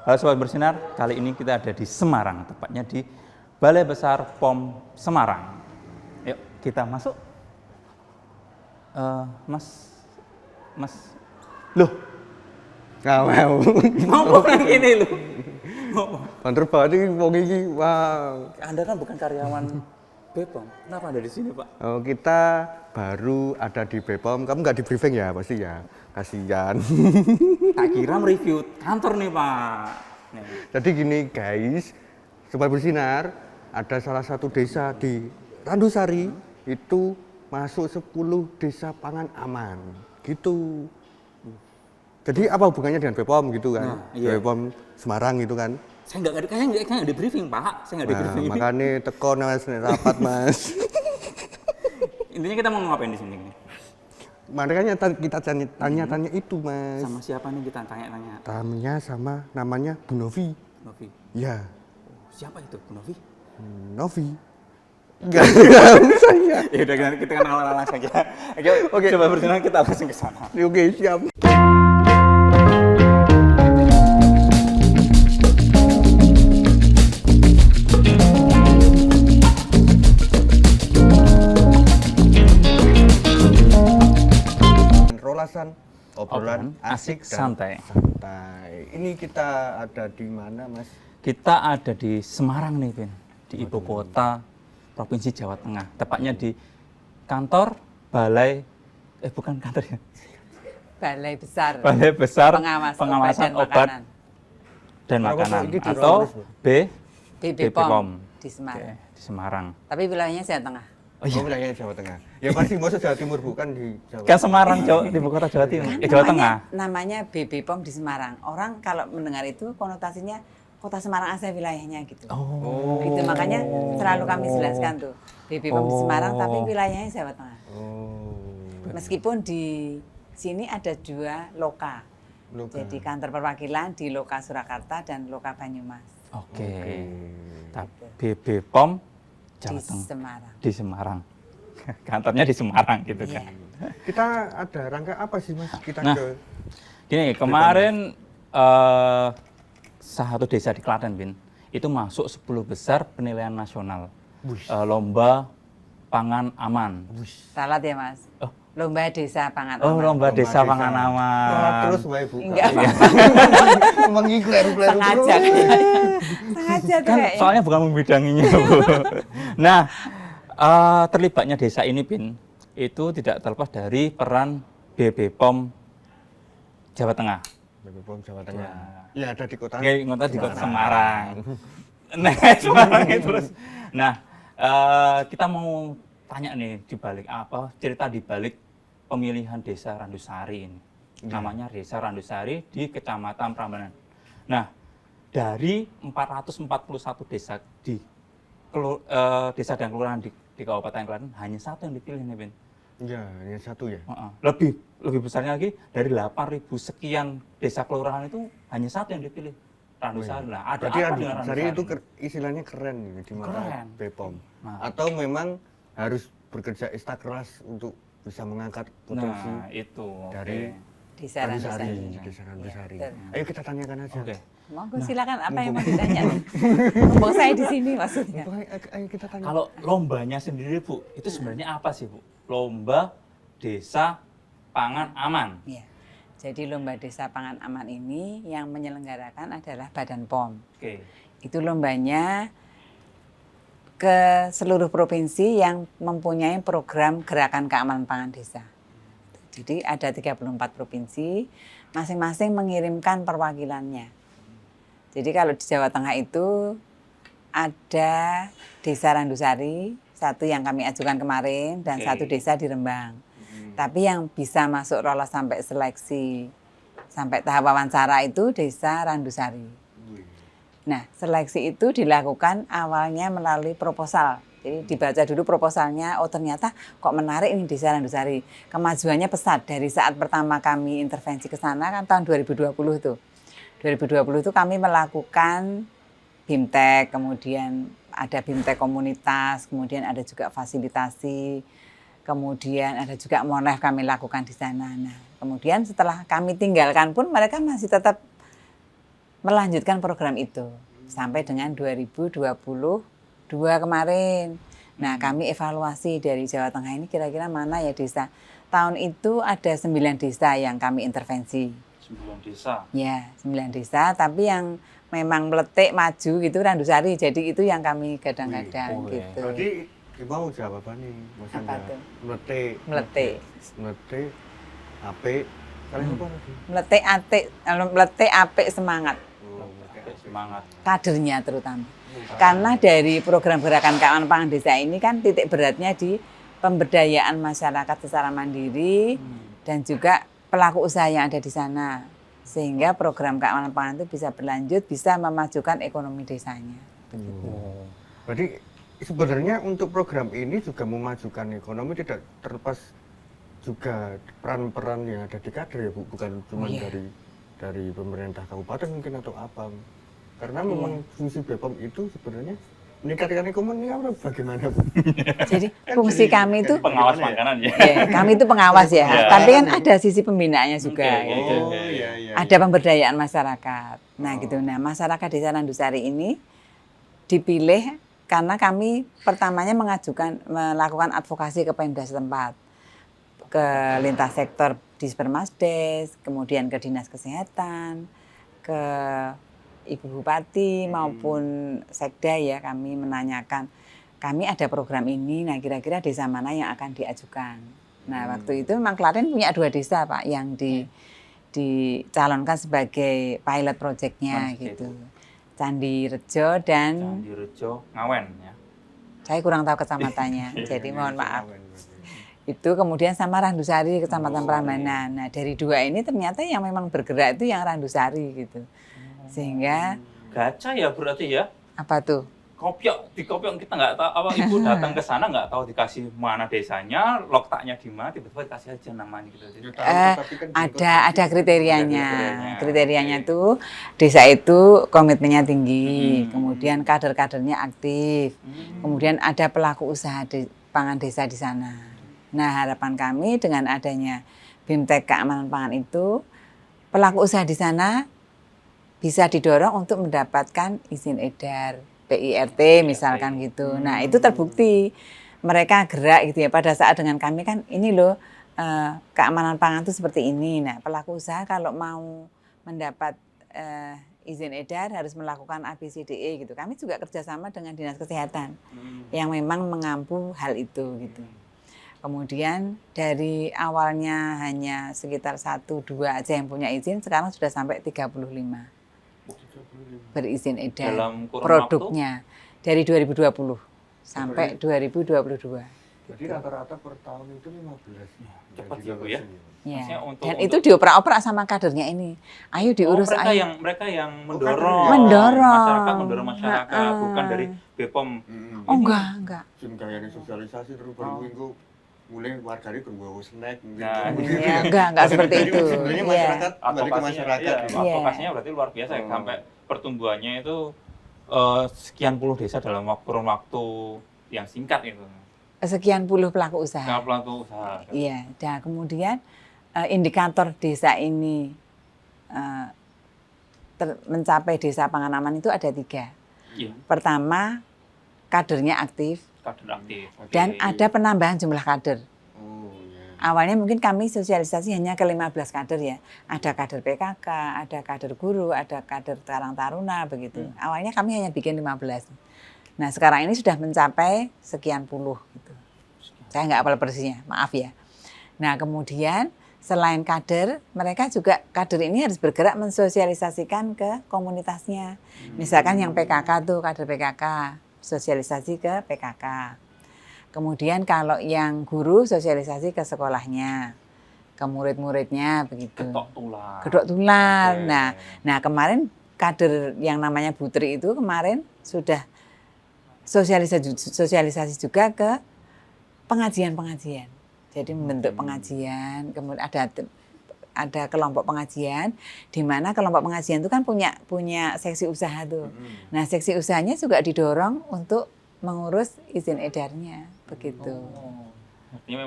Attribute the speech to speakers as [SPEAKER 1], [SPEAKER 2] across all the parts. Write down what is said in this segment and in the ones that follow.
[SPEAKER 1] Halo Sobat Bersinar, kali ini kita ada di Semarang, tepatnya di Balai Besar POM Semarang. Yuk kita masuk. Mas, loh,
[SPEAKER 2] Mau
[SPEAKER 1] yang ini loh.
[SPEAKER 2] Banter banget ini wong iki. Wow.
[SPEAKER 1] Anda kan bukan karyawan BPOM, kenapa ada di sini Pak?
[SPEAKER 2] Oh, kita baru ada di BPOM. Kamu nggak di briefing ya pasti ya? Kasihan.
[SPEAKER 1] Tak kira mereview kantor nih Pak. Nih.
[SPEAKER 2] Jadi gini guys, Sobat Bersinar, ada salah satu desa di Randusari itu masuk 10 desa pangan aman gitu. Jadi apa hubungannya dengan BPOM gitu kan?
[SPEAKER 1] Iya.
[SPEAKER 2] BPOM Semarang gitu kan?
[SPEAKER 1] Saya nggak di briefing Pak, saya nggak di briefing ini.
[SPEAKER 2] Makanya teko mas rapat mas.
[SPEAKER 1] Intinya kita mau ngapain di sini?
[SPEAKER 2] Makanya kita tanya-tanya itu mas.
[SPEAKER 1] Sama siapa nih kita tanya-tanya?
[SPEAKER 2] Tamunya sama namanya Bu Novi.
[SPEAKER 1] Novi.
[SPEAKER 2] Ya.
[SPEAKER 1] Siapa itu Bu Novi?
[SPEAKER 2] Novi. Enggak saya.
[SPEAKER 1] Ya udah kita kenalan langsung aja. Oke. Coba berkenalan kita langsung ke sana.
[SPEAKER 2] Oke, siap. Obrolan
[SPEAKER 1] asik santai.
[SPEAKER 2] Ini kita ada di mana, Mas?
[SPEAKER 1] Kita ada di Semarang nih, Pin. Di ibu kota Provinsi Jawa Tengah. Tepatnya di kantor Balai bukan kantor ya.
[SPEAKER 3] Balai Besar
[SPEAKER 1] Pengawasan Obat dan Makanan atau BPOM
[SPEAKER 3] di Semarang.
[SPEAKER 1] Oke, di Semarang.
[SPEAKER 3] Tapi wilayahnya Jawa Tengah.
[SPEAKER 2] Oh iya, wilayahnya Jawa Tengah. Ya pasti maksud Jawa Timur bukan di Jawa.
[SPEAKER 1] Kan Semarang, ibu kota Jawa Timur. Jawa Tengah.
[SPEAKER 3] Namanya BPOM di Semarang. Orang kalau mendengar itu konotasinya Kota Semarang aja wilayahnya gitu.
[SPEAKER 1] Oh.
[SPEAKER 3] Gitu makanya selalu kami jelaskan tuh. BPOM di Semarang tapi wilayahnya Jawa Tengah. Meskipun di sini ada 2 loka. Jadi kantor perwakilan di Loka Surakarta dan Loka Banyumas.
[SPEAKER 1] Oke. BPOM Jawa
[SPEAKER 3] Di
[SPEAKER 1] Tengah.
[SPEAKER 3] Semarang.
[SPEAKER 1] Di Semarang. Kantornya di Semarang gitu kan.
[SPEAKER 2] Kita ada rangka apa sih Mas? Kita ke
[SPEAKER 1] gini, kemarin satu desa di Klaten, Bin, itu masuk 10 besar penilaian nasional. Lomba pangan aman.
[SPEAKER 3] Salah ya Mas.
[SPEAKER 1] Oh.
[SPEAKER 3] Lomba desa pangan
[SPEAKER 1] Oh,
[SPEAKER 3] aman.
[SPEAKER 1] lomba desa pangan aman.
[SPEAKER 2] terus wae buka.
[SPEAKER 3] Enggak.
[SPEAKER 2] Emang iki kleru-kleru.
[SPEAKER 3] Sengaja. Sengaja tuh
[SPEAKER 1] Kan
[SPEAKER 3] kayaknya.
[SPEAKER 1] soalnya bukan membidanginya, Bu. Nah, terlibatnya desa ini, Bin, itu tidak terlepas dari peran BPOM Jawa Tengah.
[SPEAKER 2] BPOM Jawa Tengah. Ya ada di kota.
[SPEAKER 1] Kota di kota Semarang. Nah, Semarang terus. Nah, kita mau tanya nih di balik apa cerita di balik pemilihan desa Randusari ini. Namanya Desa Randusari di Kecamatan Prambanan. Nah, dari 441 desa di desa dan kelurahan di Kabupaten Klaten hanya 1 yang dipilih nih, Ben.
[SPEAKER 2] Ya, yang 1 ya.
[SPEAKER 1] Lebih besarnya lagi dari 8.000 sekian desa kelurahan itu hanya 1 yang dipilih. Randusari. Nah, ada
[SPEAKER 2] Jadi
[SPEAKER 1] apa dengan
[SPEAKER 2] Randusari
[SPEAKER 1] Randusari?
[SPEAKER 2] itu istilahnya keren gitu di mata
[SPEAKER 1] Keren.
[SPEAKER 2] BPOM.
[SPEAKER 1] Nah.
[SPEAKER 2] Atau memang harus bekerja ekstra keras untuk bisa mengangkat potensi
[SPEAKER 1] Nah, itu.
[SPEAKER 2] dari
[SPEAKER 3] Desa Randusari.
[SPEAKER 2] Desa Randusari.
[SPEAKER 3] Betul.
[SPEAKER 2] Ayo kita tanyakan aja.
[SPEAKER 1] Oke.
[SPEAKER 3] Monggo silakan apa yang mau ditanya nih? Mumpung saya di sini maksudnya.
[SPEAKER 2] Ayo kita tanya.
[SPEAKER 1] Kalau lombanya sendiri, Bu, itu sebenarnya apa sih, Bu? Lomba Desa Pangan Aman.
[SPEAKER 3] Iya. Jadi lomba desa pangan aman ini yang menyelenggarakan adalah Badan POM.
[SPEAKER 1] Oke.
[SPEAKER 3] Itu lombanya ke seluruh provinsi yang mempunyai program gerakan keamanan pangan desa. Jadi ada 34 provinsi, masing-masing mengirimkan perwakilannya. Jadi kalau di Jawa Tengah itu ada Desa Randusari, 1 yang kami ajukan kemarin, dan 1 desa di Rembang. Tapi yang bisa masuk lolos sampai seleksi, sampai tahap wawancara itu Desa Randusari. Nah, seleksi itu dilakukan awalnya melalui proposal. Jadi dibaca dulu proposalnya, oh ternyata kok menarik ini Desa Randusari. Kemajuannya pesat dari saat pertama kami intervensi ke sana kan tahun 2020 tuh. 2020 itu kami melakukan BIMTEK, kemudian ada BIMTEK komunitas, kemudian ada juga fasilitasi, kemudian ada juga monef kami lakukan di sana. Nah, kemudian setelah kami tinggalkan pun mereka masih tetap melanjutkan program itu sampai dengan 2022 kemarin. Nah, kami evaluasi dari Jawa Tengah ini kira-kira mana ya desa. Tahun itu ada 9 desa yang kami intervensi.
[SPEAKER 1] 9 desa.
[SPEAKER 3] Ya, 9 desa, tapi yang memang meletik maju gitu Randusari. Jadi itu yang kami gadang-gadang
[SPEAKER 1] Wih,
[SPEAKER 3] gitu.
[SPEAKER 2] Berarti mau jawabannya maksudnya
[SPEAKER 3] Apa tuh?
[SPEAKER 2] meletik.
[SPEAKER 3] Meletik.
[SPEAKER 2] Meletik, apik. Kalian apa lagi?
[SPEAKER 3] Meletik apik semangat.
[SPEAKER 2] Oh,
[SPEAKER 1] Semangat.
[SPEAKER 3] Kadernya terutama. Karena dari program gerakan keamanan pangan desa ini kan titik beratnya di pemberdayaan masyarakat secara mandiri dan juga pelaku usaha yang ada di sana. Sehingga program keamanan pangan itu bisa berlanjut, bisa memajukan ekonomi desanya.
[SPEAKER 2] Berarti sebenarnya untuk program ini juga memajukan ekonomi, tidak terlepas juga peran-peran yang ada di kader ya Bu, bukan cuma
[SPEAKER 3] Iya.
[SPEAKER 2] dari pemerintah kabupaten mungkin atau apa. Karena memang fungsi BPOM itu sebenarnya meningkatkan ekonomi apa bagaimana Bu?
[SPEAKER 3] Jadi fungsi kami itu
[SPEAKER 1] Pengawas
[SPEAKER 2] Gimana ya?
[SPEAKER 1] makanan ya.
[SPEAKER 3] ya, kami itu pengawas ya,
[SPEAKER 1] Ya.
[SPEAKER 3] tapi kan ada sisi pembinaannya juga
[SPEAKER 1] Oke,
[SPEAKER 3] gitu.
[SPEAKER 1] oke.
[SPEAKER 2] iya.
[SPEAKER 3] Ada pemberdayaan masyarakat. Nah, gitu. Nah, masyarakat Desa Randusari ini dipilih karena kami pertamanya melakukan advokasi ke Pemda setempat, ke lintas sektor Dispermasdes, kemudian ke Dinas Kesehatan, ke Ibu Bupati maupun Sekda ya, kami menanyakan kami ada program ini, nah kira-kira desa mana yang akan diajukan. Nah, waktu itu memang Klaten punya 2 desa Pak yang dicalonkan sebagai pilot project-nya
[SPEAKER 1] Mana saja
[SPEAKER 3] gitu. Candi Rejo dan
[SPEAKER 1] Candi Rejo, Ngawen ya.
[SPEAKER 3] saya kurang tahu kecamatannya, jadi mohon maaf. Itu kemudian sama Randusari, Kecamatan Prambanan. Nah, dari 2 ini ternyata yang memang bergerak itu yang Randusari gitu. Sehingga
[SPEAKER 1] Gacha ya berarti ya.
[SPEAKER 3] apa tuh?
[SPEAKER 1] Di kopiok kita nggak tahu apa ibu datang ke sana nggak tahu dikasih mana desanya, letaknya di mana, tiba-tiba dikasih aja namanya gitu.
[SPEAKER 3] Ada kriterianya.
[SPEAKER 1] Ada kriterianya.
[SPEAKER 3] Kriterianya
[SPEAKER 1] Oke.
[SPEAKER 3] tuh desa itu komitmennya tinggi, kemudian kader-kadernya aktif, kemudian ada pelaku usaha pangan desa di sana. Nah, harapan kami dengan adanya BIMTEK keamanan pangan itu, pelaku usaha di sana bisa didorong untuk mendapatkan izin edar PIRT misalkan gitu. Nah, itu terbukti mereka gerak gitu ya pada saat dengan kami kan ini loh keamanan pangan itu seperti ini. Nah, pelaku usaha kalau mau mendapat izin edar harus melakukan ABCDE gitu. Kami juga kerjasama dengan Dinas Kesehatan yang memang mengampu hal itu gitu. Kemudian dari awalnya hanya sekitar 1-2 aja yang punya izin, sekarang sudah sampai 35 berizin edar
[SPEAKER 1] Dalam kurun
[SPEAKER 3] produknya dari 2020 sampai 2022.
[SPEAKER 2] Jadi rata-rata per tahun itu 15.
[SPEAKER 1] Cepat ya, Bu, ya?
[SPEAKER 3] Ya.
[SPEAKER 1] Maksudnya untuk-
[SPEAKER 3] Dan itu dioper-oper sama kadernya ini. Ayo diurus,
[SPEAKER 1] mereka
[SPEAKER 3] ayo.
[SPEAKER 1] mereka yang
[SPEAKER 2] kadernya.
[SPEAKER 1] mendorong masyarakat,
[SPEAKER 3] Heeh.
[SPEAKER 1] bukan dari BPOM.
[SPEAKER 3] Oh enggak.
[SPEAKER 2] Sing kayane sosialisasi terus baru minggu mulai warganya berbawa snack mungkin.
[SPEAKER 1] Nah,
[SPEAKER 3] Ya, enggak seperti itu.
[SPEAKER 2] Sebenarnya
[SPEAKER 3] Iya.
[SPEAKER 2] masyarakat kembali ke
[SPEAKER 1] Advokasinya,
[SPEAKER 2] masyarakat.
[SPEAKER 1] iya,
[SPEAKER 2] gitu.
[SPEAKER 3] Iya.
[SPEAKER 1] advokasinya berarti luar biasa ya,
[SPEAKER 2] Oh.
[SPEAKER 1] sampai pertumbuhannya itu sekian puluh desa dalam kurun waktu yang singkat itu.
[SPEAKER 3] Sekian puluh pelaku usaha.
[SPEAKER 1] Kalau pelaku usaha.
[SPEAKER 3] Iya, dan kemudian indikator desa ini mencapai desa pangan aman itu ada 3.
[SPEAKER 1] Iya,
[SPEAKER 3] Pertama, kadernya aktif
[SPEAKER 1] kader aktif.
[SPEAKER 3] dan ada penambahan jumlah kader.
[SPEAKER 2] Oh iya.
[SPEAKER 3] Awalnya mungkin kami sosialisasi hanya ke 15 kader ya. Ada kader PKK, ada kader guru, ada kader Karang Taruna begitu. Awalnya kami hanya bikin 15. Nah, sekarang ini sudah mencapai sekian puluh gitu. Saya nggak hafal persisnya, maaf ya. Nah, kemudian selain kader, mereka juga kader ini harus bergerak mensosialisasikan ke komunitasnya. Misalkan yang PKK tuh kader PKK, sosialisasi ke PKK. Kemudian kalau yang guru sosialisasi ke sekolahnya, ke murid-muridnya begitu.
[SPEAKER 1] Ketok tular.
[SPEAKER 3] Gedok tular.
[SPEAKER 1] Oke.
[SPEAKER 3] Nah kemarin kader yang namanya Putri itu kemarin sudah sosialisasi juga ke pengajian-pengajian. Jadi membentuk pengajian, kemudian ada kelompok pengajian, di mana kelompok pengajian itu kan punya seksi usaha tuh. Nah seksi usahanya juga didorong untuk mengurus izin edarnya begitu.
[SPEAKER 1] Oh. Artinya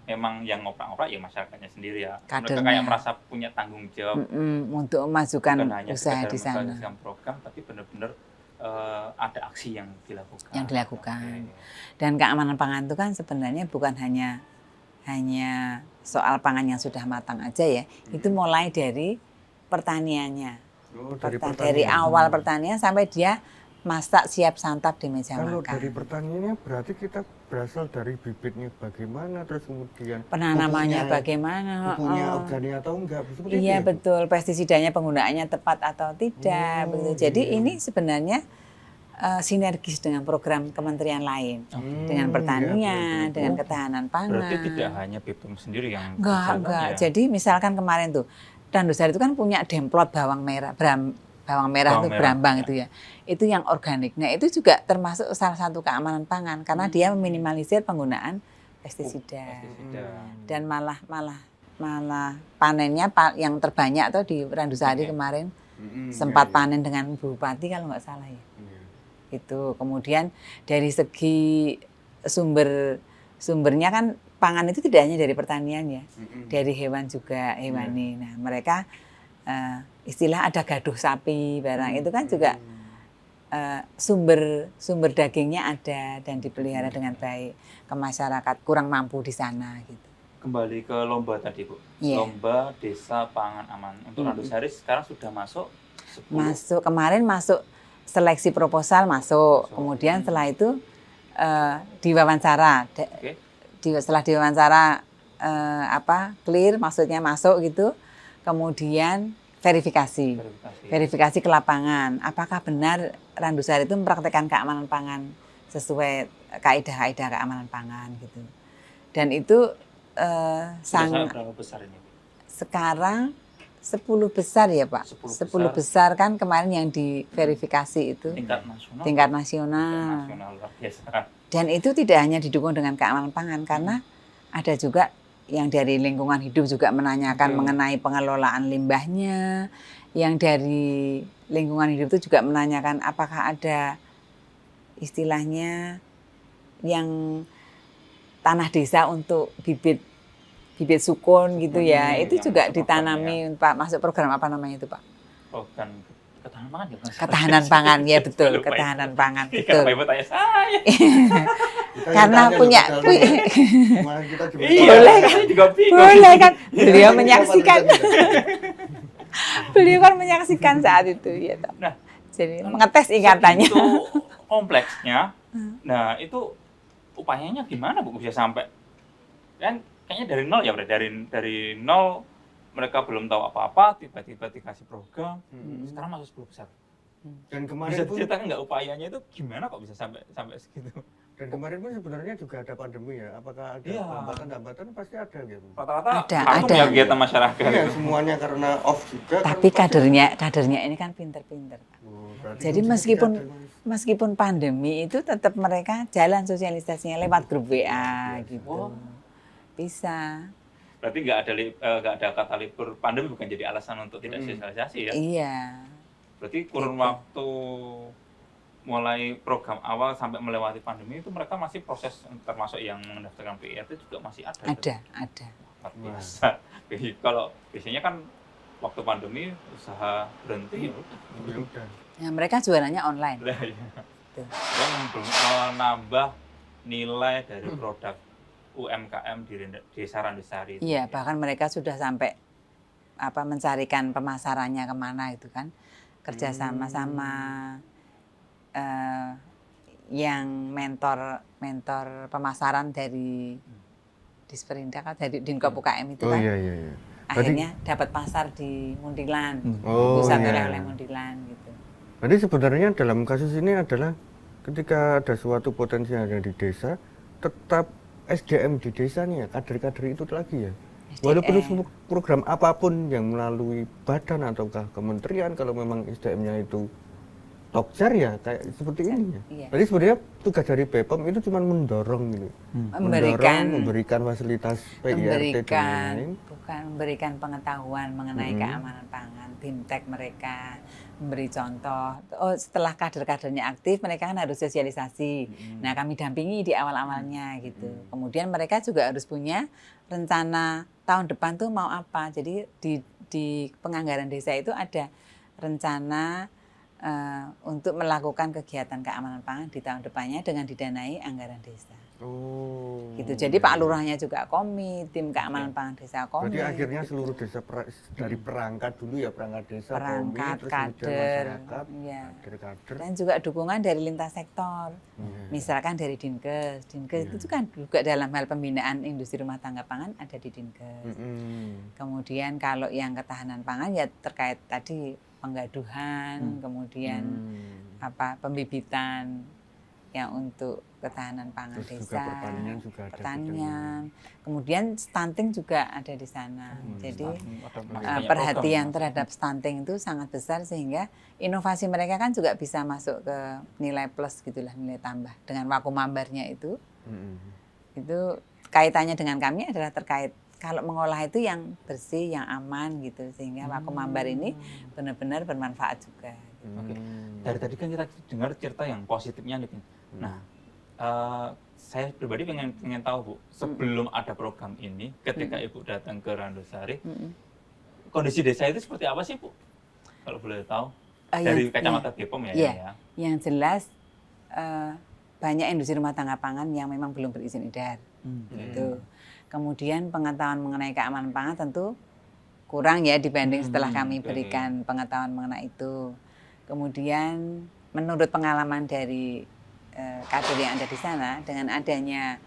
[SPEAKER 1] memang yang ngoprak-ngoprak ya masyarakatnya sendiri ya. Mereka
[SPEAKER 3] Kadernya.
[SPEAKER 1] kayak merasa punya tanggung jawab
[SPEAKER 3] Untuk memajukan
[SPEAKER 1] bukan hanya
[SPEAKER 3] usaha
[SPEAKER 1] sekedar
[SPEAKER 3] di sana
[SPEAKER 1] menjalankan program, tapi benar-benar ada aksi yang dilakukan.
[SPEAKER 3] yang dilakukan.
[SPEAKER 1] Oke.
[SPEAKER 3] Dan keamanan pangan itu kan sebenarnya bukan hanya soal pangan yang sudah matang aja ya. Itu mulai dari pertaniannya.
[SPEAKER 2] Oh,
[SPEAKER 3] Dari awal pertanian sampai dia masak siap santap di meja
[SPEAKER 2] Kalau
[SPEAKER 3] makan.
[SPEAKER 2] dari pertaniannya berarti kita berasal dari bibitnya bagaimana, terus kemudian
[SPEAKER 3] Penanamannya
[SPEAKER 2] pupuknya-
[SPEAKER 3] bagaimana?
[SPEAKER 2] pupuknya organik atau enggak? Seperti itu
[SPEAKER 3] Iya
[SPEAKER 2] ya, Bu?
[SPEAKER 3] betul, pestisidanya penggunaannya tepat atau tidak. Begitu. Jadi ini sebenarnya sinergis dengan program kementerian lain, dengan pertanian, dengan ketahanan pangan.
[SPEAKER 1] Berarti tidak hanya BPOM sendiri yang
[SPEAKER 3] Enggak.
[SPEAKER 1] berjalan ya?
[SPEAKER 3] Jadi misalkan kemarin tuh Randusari itu kan punya demplot bawang merah, bawang merah itu
[SPEAKER 1] Bawang merah,
[SPEAKER 3] Brambang
[SPEAKER 1] ya.
[SPEAKER 3] itu ya. Itu yang organik. Nah, itu juga termasuk salah satu keamanan pangan karena dia meminimalisir penggunaan pestisida.
[SPEAKER 1] Pestisida.
[SPEAKER 3] Dan malah panennya yang terbanyak tuh di Randusari kemarin sempat panen dengan Bu Bupati kalau nggak salah ya. Itu kemudian dari segi sumbernya kan pangan itu tidak hanya dari pertanian ya, dari hewan juga hewani. Nah mereka istilah ada gaduh sapi barang itu kan juga sumber dagingnya ada dan dipelihara dengan baik ke masyarakat kurang mampu di sana gitu.
[SPEAKER 1] Kembali ke lomba tadi Bu,
[SPEAKER 3] Iya.
[SPEAKER 1] lomba desa pangan aman untuk Randusari sekarang sudah masuk 10.
[SPEAKER 3] Masuk kemarin masuk seleksi proposal masuk, kemudian setelah itu diwawancara.
[SPEAKER 1] Oke.
[SPEAKER 3] Setelah diwawancara clear maksudnya masuk gitu, kemudian verifikasi ke lapangan apakah benar Randusari itu mempraktekkan keamanan pangan sesuai kaidah-kaidah keamanan pangan gitu. Dan itu
[SPEAKER 1] Sangat berapa besar ini Bu?
[SPEAKER 3] sekarang 10 besar ya Pak.
[SPEAKER 1] 10
[SPEAKER 3] besar kan kemarin yang diverifikasi itu
[SPEAKER 1] Tingkat nasional.
[SPEAKER 3] nasional.
[SPEAKER 1] Luar biasa.
[SPEAKER 3] Dan itu tidak hanya didukung dengan keamanan pangan karena ada juga yang dari lingkungan hidup juga menanyakan mengenai pengelolaan limbahnya, yang dari lingkungan hidup itu juga menanyakan apakah ada istilahnya yang tanah desa untuk bibit sukun gitu ya. Itu
[SPEAKER 1] yang
[SPEAKER 3] juga
[SPEAKER 1] masuk
[SPEAKER 3] ditanami Pak, masuk program apa namanya itu Pak?
[SPEAKER 1] Program ketahanan pangan ya?
[SPEAKER 3] Ketahanan pangan ya betul,
[SPEAKER 1] Lupa itu.
[SPEAKER 3] ketahanan pangan
[SPEAKER 1] Kenapa
[SPEAKER 3] betul.
[SPEAKER 1] Ibu tanya saya?
[SPEAKER 3] Karena punya
[SPEAKER 2] Kemarin kita juga
[SPEAKER 1] Iya,
[SPEAKER 3] Boleh kan?
[SPEAKER 1] saya juga bingung.
[SPEAKER 3] boleh kan beliau menyaksikan. Beliau kan menyaksikan saat itu ya toh.
[SPEAKER 1] Nah,
[SPEAKER 3] Jadi mengetes ingatannya.
[SPEAKER 1] itu kompleksnya. Nah, itu upayanya gimana Bu bisa sampai? Kan kayaknya dari nol ya, dari nol mereka belum tahu apa-apa, tiba-tiba dikasih program, sekarang masuk 10 besar.
[SPEAKER 2] Dan kemarin
[SPEAKER 1] Bisa
[SPEAKER 2] pun
[SPEAKER 1] ceritakan nggak upayanya itu gimana kok bisa sampai segitu?
[SPEAKER 2] dan kemarin pun sebenarnya juga ada pandemi ya. Apakah ada
[SPEAKER 1] Iya.
[SPEAKER 2] hambatan-hambatan pasti ada gitu.
[SPEAKER 1] Rata-rata
[SPEAKER 3] Ada,
[SPEAKER 1] vakum
[SPEAKER 3] ada.
[SPEAKER 1] ya kegiatan masyarakat.
[SPEAKER 2] Iya, semuanya karena off juga.
[SPEAKER 3] Tapi
[SPEAKER 2] kan pasti-
[SPEAKER 3] kadernya ini kan pinter-pinter.
[SPEAKER 2] Oh, berarti
[SPEAKER 3] Jadi
[SPEAKER 2] itu
[SPEAKER 3] meskipun
[SPEAKER 2] tidak ada, Mas.
[SPEAKER 3] meskipun pandemi itu tetap mereka jalan sosialisasinya lewat grup WA gitu. Bisa.
[SPEAKER 1] Berarti nggak ada kata libur pandemi bukan jadi alasan untuk tidak sosialisasi ya?
[SPEAKER 3] Iya.
[SPEAKER 1] Berarti kurun waktu mulai program awal sampai melewati pandemi itu mereka masih proses termasuk yang mendaftarkan PIRT juga masih ada.
[SPEAKER 3] Ada.
[SPEAKER 1] Luar biasa. Jadi kalau biasanya kan waktu pandemi usaha berhenti ya udah.
[SPEAKER 2] Ya udah.
[SPEAKER 3] Ya, mereka jualannya online.
[SPEAKER 1] Lah, ya.
[SPEAKER 3] Tuh.
[SPEAKER 1] Dan belum nambah nilai dari produk UMKM di Desa Randusari.
[SPEAKER 3] Iya, bahkan mereka sudah sampai mencarikan pemasarannya kemana itu kan, kerjasama sama yang mentor pemasaran dari Disperindak dari Dinkop UKM itu
[SPEAKER 2] Oh
[SPEAKER 3] kan.
[SPEAKER 2] iya iya iya.
[SPEAKER 3] Akhirnya dapat pasar di Muntilan,
[SPEAKER 2] Oh,
[SPEAKER 3] pusat
[SPEAKER 2] iya.
[SPEAKER 3] oleh-oleh Muntilan gitu.
[SPEAKER 2] Berarti sebenarnya dalam kasus ini adalah ketika ada suatu potensi yang ada di desa, tetap SDM di desanya, kader-kader itu lagi ya. Walaupun itu program apapun yang melalui badan ataukah kementerian, kalau memang SDM-nya itu Tokcer ya kayak seperti ini ya.
[SPEAKER 3] Iya.
[SPEAKER 2] Berarti sebenarnya tugas dari BPOM itu cuma mendorong gitu. Memberikan fasilitas PIRT dan lain-lain.
[SPEAKER 3] Memberikan pengetahuan mengenai keamanan pangan, BIMTEK mereka, memberi contoh. Oh, setelah kader-kadernya aktif, mereka kan harus sosialisasi. Nah, kami dampingi di awal-awalnya gitu. Kemudian mereka juga harus punya rencana tahun depan tuh mau apa. Jadi di penganggaran desa itu ada rencana untuk melakukan kegiatan keamanan pangan di tahun depannya dengan didanai anggaran desa.
[SPEAKER 2] Oh.
[SPEAKER 3] Gitu. Jadi Pak Lurahnya juga komit, tim keamanan pangan desa komit.
[SPEAKER 2] Berarti akhirnya seluruh desa dari perangkat dulu ya, perangkat desa,
[SPEAKER 3] perangkat,
[SPEAKER 2] komit, terus
[SPEAKER 3] kader,
[SPEAKER 2] masyarakat,
[SPEAKER 3] ya.
[SPEAKER 2] kader-kader.
[SPEAKER 3] Dan juga dukungan dari lintas sektor. Misalkan dari Dinkes. Dinkes itu kan juga dalam hal pembinaan industri rumah tangga pangan ada di Dinkes. Kemudian kalau yang ketahanan pangan ya terkait tadi penggaduhan, kemudian pembibitan yang untuk ketahanan pangan
[SPEAKER 2] terus
[SPEAKER 3] desa,
[SPEAKER 2] juga pertanian juga ada
[SPEAKER 3] pertanian, kemudian stunting juga ada di sana. Jadi
[SPEAKER 1] Ada
[SPEAKER 3] perhatian
[SPEAKER 1] program.
[SPEAKER 3] terhadap stunting itu sangat besar sehingga inovasi mereka kan juga bisa masuk ke nilai plus gitulah, nilai tambah dengan wakumambarnya itu. Itu kaitannya dengan kami adalah terkait kalau mengolah itu yang bersih, yang aman gitu sehingga wakumambar ini benar-benar bermanfaat juga.
[SPEAKER 1] Oke. Dari tadi kan kita dengar cerita yang positifnya nih. Nah, saya pribadi pengen tahu Bu, sebelum ada program ini, ketika Ibu datang ke Randusari, kondisi desa itu seperti apa sih Bu? Kalau boleh tahu dari kacamata BPOM ya.
[SPEAKER 3] Iya. Yang jelas banyak industri rumah tangga pangan yang memang belum berizin edar. Gitu. Kemudian pengetahuan mengenai keamanan pangan tentu kurang ya dibanding setelah kami berikan pengetahuan mengenai itu. Kemudian menurut pengalaman dari kader yang ada di sana, dengan adanya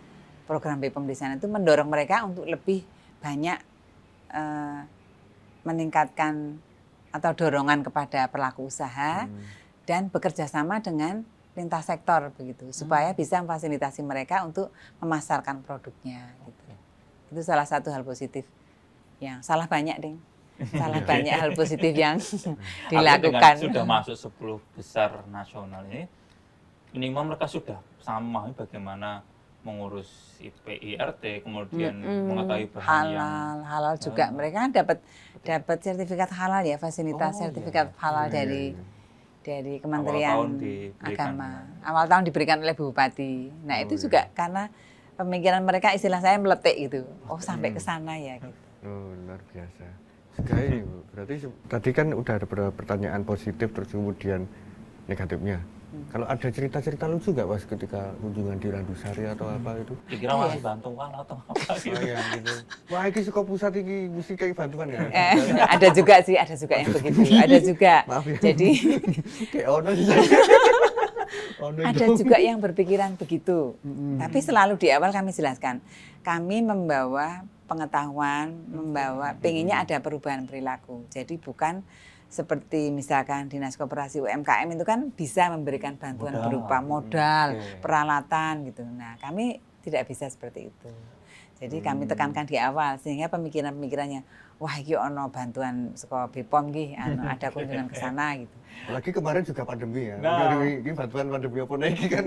[SPEAKER 3] program BPOM di sana itu mendorong mereka untuk lebih banyak meningkatkan atau dorongan kepada pelaku usaha dan bekerja sama dengan lintas sektor begitu, supaya bisa memfasilitasi mereka untuk memasarkan produknya. Gitu. Itu salah satu hal positif yang salah banyak, Ding. Salah banyak hal positif yang dilakukan.
[SPEAKER 1] Sudah masuk 10 besar nasional ini, minimal mereka sudah sama bagaimana mengurus PIRT, kemudian mengetahui bahan
[SPEAKER 3] halal juga. Mereka kan dapat sertifikat halal ya, fasilitas sertifikat halal dari Kementerian Agama. Awal tahun diberikan oleh Bu Bupati. Nah, itu juga karena pemikiran mereka, istilah saya meletik gitu. Oh, sampai ke sana ya gitu.
[SPEAKER 2] Oh, luar biasa. Sekali, Bu. Berarti tadi kan udah ada beberapa pertanyaan positif terus kemudian negatifnya. Kalau ada cerita-cerita lucu nggak pas ketika kunjungan di Randusari atau apa itu?
[SPEAKER 1] Dikira masih bantuan atau apa gitu.
[SPEAKER 2] Gitu. Wah, ini suka pusat ini mesti kayak bantuan ya.
[SPEAKER 3] Ada juga sih, ada juga yang begitu. Ada juga.
[SPEAKER 2] Maaf ya.
[SPEAKER 3] Jadi
[SPEAKER 2] kayak ono sih.
[SPEAKER 3] ada juga yang berpikiran begitu. Tapi selalu di awal kami jelaskan, kami membawa pengetahuan, pengennya ada perubahan perilaku. Jadi bukan seperti misalkan Dinas Koperasi UMKM itu kan bisa memberikan bantuan berupa modal, peralatan gitu. Nah, kami tidak bisa seperti itu. Jadi kami tekankan di awal sehingga pemikiran-pemikirannya, wah iki ono bantuan saka BPOM iki, ada kunjungan ke sana gitu.
[SPEAKER 2] Lagi kemarin juga pandemi ya. Ini bantuan pandemi apa nih kan.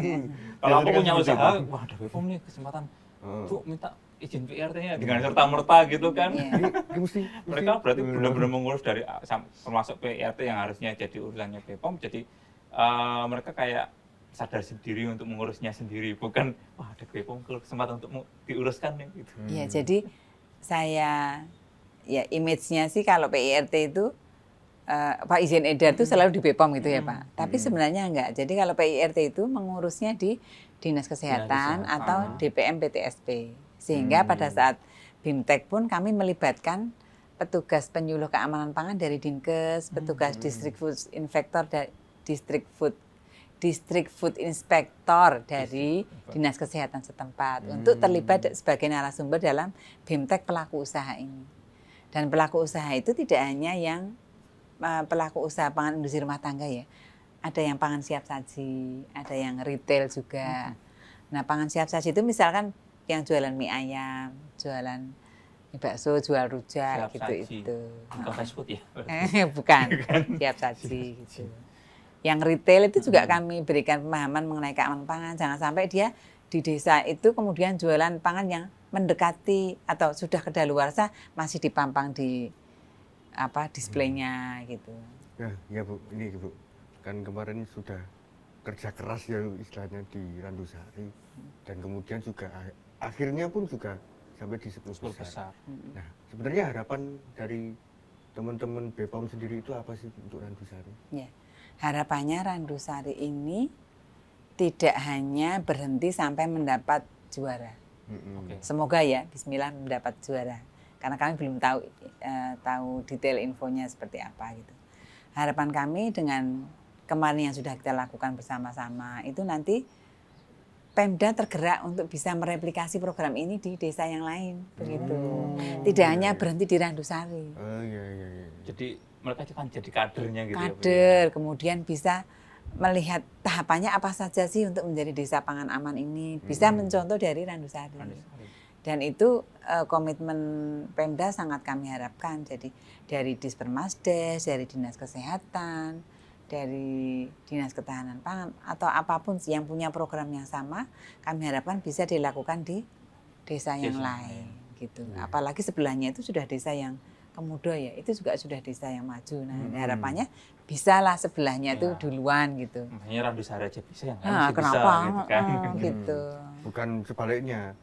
[SPEAKER 1] Kalau aku punya usaha, wah ada BPOM nih kesempatan. Bu minta izin PIRT-nya dengan serta-merta gitu kan. Mereka berarti benar-benar mengurus dari termasuk PIRT yang harusnya jadi urusannya BPOM, jadi mereka kayak sadar sendiri untuk mengurusnya sendiri, bukan wah ada BPOM kesempatan untuk diuruskan nih gitu.
[SPEAKER 3] Iya, jadi saya ya image-nya sih kalau PIRT itu Pak izin edar itu selalu di BPOM gitu ya Pak. Tapi sebenarnya enggak. Jadi kalau PIRT itu mengurusnya di Dinas Kesehatan atau DPM PTSP. Sehingga pada saat BIMTEK pun kami melibatkan petugas penyuluh keamanan pangan dari Dinkes, petugas District Food Inspector dari District Food Inspector dari Dinas Kesehatan setempat untuk terlibat sebagai narasumber dalam BIMTEK pelaku usaha ini. Dan pelaku usaha itu tidak hanya yang pelaku usaha pangan industri rumah tangga ya. Ada yang pangan siap saji, ada yang retail juga. Nah, pangan siap saji itu misalkan yang jualan mie ayam, jualan mie bakso, jual rujak gitu itu.
[SPEAKER 1] Bukan fast food ya?
[SPEAKER 3] Bukan, siap saji gitu. yang retail itu juga kami berikan pemahaman mengenai keamanan pangan. Jangan sampai dia di desa itu kemudian jualan pangan yang mendekati atau sudah kedaluarsa masih dipampang di displaynya gitu.
[SPEAKER 2] Ya Bu, ini Bu, kan kemarin sudah kerja keras ya istilahnya di Randusari dan kemudian juga akhirnya pun juga sampai di 10 besar. Nah, sebenarnya harapan dari teman-teman BPOM sendiri itu apa sih untuk Randusari?
[SPEAKER 3] Ya, harapannya Randusari ini tidak hanya berhenti sampai mendapat juara.
[SPEAKER 1] Oke.
[SPEAKER 3] Semoga ya, Bismillah mendapat juara. Karena kami belum tahu detail infonya seperti apa gitu. Harapan kami dengan kemarin yang sudah kita lakukan bersama-sama itu nanti Pemda tergerak untuk bisa mereplikasi program ini di desa yang lain, begitu. Tidak hanya berhenti di Randusari.
[SPEAKER 2] Oh iya.
[SPEAKER 1] Jadi mereka kan jadi kadernya gitu ya, Bu, ya.
[SPEAKER 3] Kader, kemudian bisa melihat tahapannya apa saja sih untuk menjadi desa pangan aman ini. Bisa mencontoh dari Randusari.
[SPEAKER 1] Randusari.
[SPEAKER 3] Dan itu komitmen Pemda sangat kami harapkan. Jadi dari Dispermasdes, dari Dinas Kesehatan, dari Dinas Ketahanan Pangan atau apapun yang punya program yang sama, kami harapkan bisa dilakukan di desa yang lain gitu. Apalagi sebelahnya itu sudah desa yang Kemudo ya, itu juga sudah desa yang maju. Nah, harapannya bisalah sebelahnya itu duluan gitu.
[SPEAKER 1] Makanya Randusari aja bisa yang
[SPEAKER 3] Nah,
[SPEAKER 1] harus
[SPEAKER 3] kenapa?
[SPEAKER 1] bisa gitu kan.
[SPEAKER 3] Gitu.
[SPEAKER 2] Bukan sebaliknya.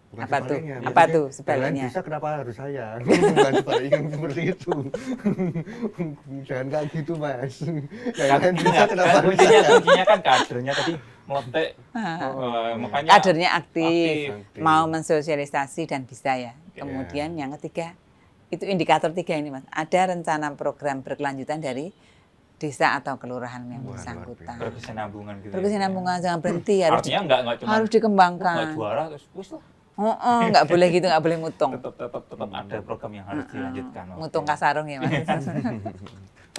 [SPEAKER 2] Bukan
[SPEAKER 3] Apa tuh?
[SPEAKER 2] sebaliknya.
[SPEAKER 3] Apa
[SPEAKER 2] Maksudnya,
[SPEAKER 3] tuh sebaliknya?
[SPEAKER 2] yang lain bisa kenapa harus saya? Bukan sebaliknya seperti itu. Jangan kayak gitu Mas. Yang lain bisa kenapa harus
[SPEAKER 1] Kuncinya
[SPEAKER 2] saya?
[SPEAKER 1] kan kadernya tadi meletek. Makanya
[SPEAKER 3] Kadernya aktif,
[SPEAKER 2] aktif.
[SPEAKER 3] mau mensosialisasi dan bisa ya.
[SPEAKER 2] Ya.
[SPEAKER 3] Kemudian yang ketiga, itu indikator 3 ini Mas. Ada rencana program berkelanjutan dari desa atau kelurahan yang
[SPEAKER 2] Wah,
[SPEAKER 3] bersangkutan.
[SPEAKER 1] berkesinambungan gitu.
[SPEAKER 3] Berkesinambungan, jangan berhenti, harus
[SPEAKER 1] Artinya nggak cuma
[SPEAKER 3] harus dikembangkan.
[SPEAKER 1] nggak juara terus wis lah.
[SPEAKER 3] Nggak boleh gitu, nggak boleh mutung.
[SPEAKER 1] Tetap ada program yang harus dilanjutkan.
[SPEAKER 3] Mutung kasarung ya Mas.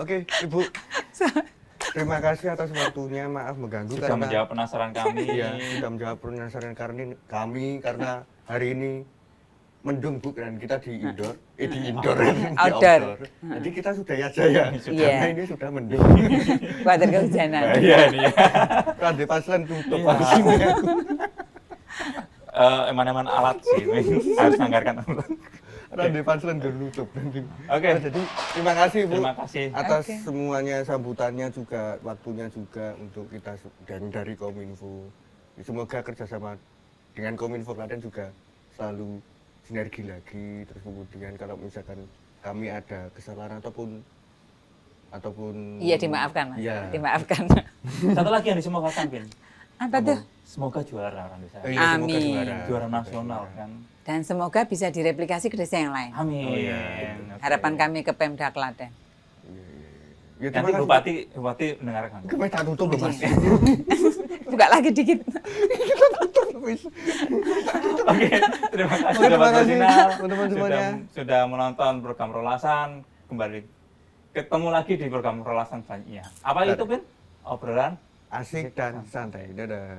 [SPEAKER 2] Oke, Ibu. Terima kasih atas waktunya. Maaf mengganggu
[SPEAKER 1] Sudah menjawab penasaran kami.
[SPEAKER 2] Iya, sudah menjawab penasaran kami karena hari ini mendung Bu kan kita di indoor, di indoor, di
[SPEAKER 3] Outdoor.
[SPEAKER 2] Jadi kita sudah ya jaya,
[SPEAKER 3] Iya.
[SPEAKER 2] karena ini sudah mendung.
[SPEAKER 3] Khawatir kehujanan.
[SPEAKER 1] Iya ini ya.
[SPEAKER 2] Rade paslan tutup
[SPEAKER 1] Iya.
[SPEAKER 2] habis ini aku.
[SPEAKER 1] Eman-eman alat sih harus menganggarkan.
[SPEAKER 2] Rade paslan udah nutup nanti.
[SPEAKER 1] Oke.
[SPEAKER 2] Nah, jadi terima kasih Bu
[SPEAKER 1] Terima kasih.
[SPEAKER 2] atas
[SPEAKER 3] Oke.
[SPEAKER 2] semuanya, sambutannya juga, waktunya juga untuk kita dan dari Kominfo. Semoga kerjasama dengan Kominfo Klaten juga selalu sinergi lagi. Terus kemudian kalau misalkan kami ada kesalahan ataupun
[SPEAKER 3] Iya, dimaafkan Mas.
[SPEAKER 2] Iya.
[SPEAKER 3] Dimaafkan.
[SPEAKER 1] Satu lagi yang disemogakan, Pin.
[SPEAKER 3] Apa tuh?
[SPEAKER 1] Semoga juara Randusari.
[SPEAKER 2] Iya, semoga
[SPEAKER 3] Amin.
[SPEAKER 1] Juara nasional kan.
[SPEAKER 3] Dan semoga bisa direplikasi ke desa yang lain.
[SPEAKER 1] Amin.
[SPEAKER 2] Oh, iya.
[SPEAKER 1] Oke.
[SPEAKER 3] Harapan kami ke Pemda Klaten.
[SPEAKER 2] Ya, terima
[SPEAKER 1] Nanti
[SPEAKER 2] kasih.
[SPEAKER 1] Bupati mendengarkan.
[SPEAKER 2] Kemarin tak tutup loh Mas.
[SPEAKER 3] Buka lagi dikit.
[SPEAKER 1] Oke, terima kasih
[SPEAKER 2] Oke, terima
[SPEAKER 1] Sobat
[SPEAKER 2] kasih,
[SPEAKER 1] Bersinar.
[SPEAKER 2] teman-teman semuanya.
[SPEAKER 1] Sudah menonton program Rolasan. Kembali ketemu lagi di program Rolasan selanjutnya. Apa itu, Pin? Obrolan
[SPEAKER 2] Asik dan santai. Dadah.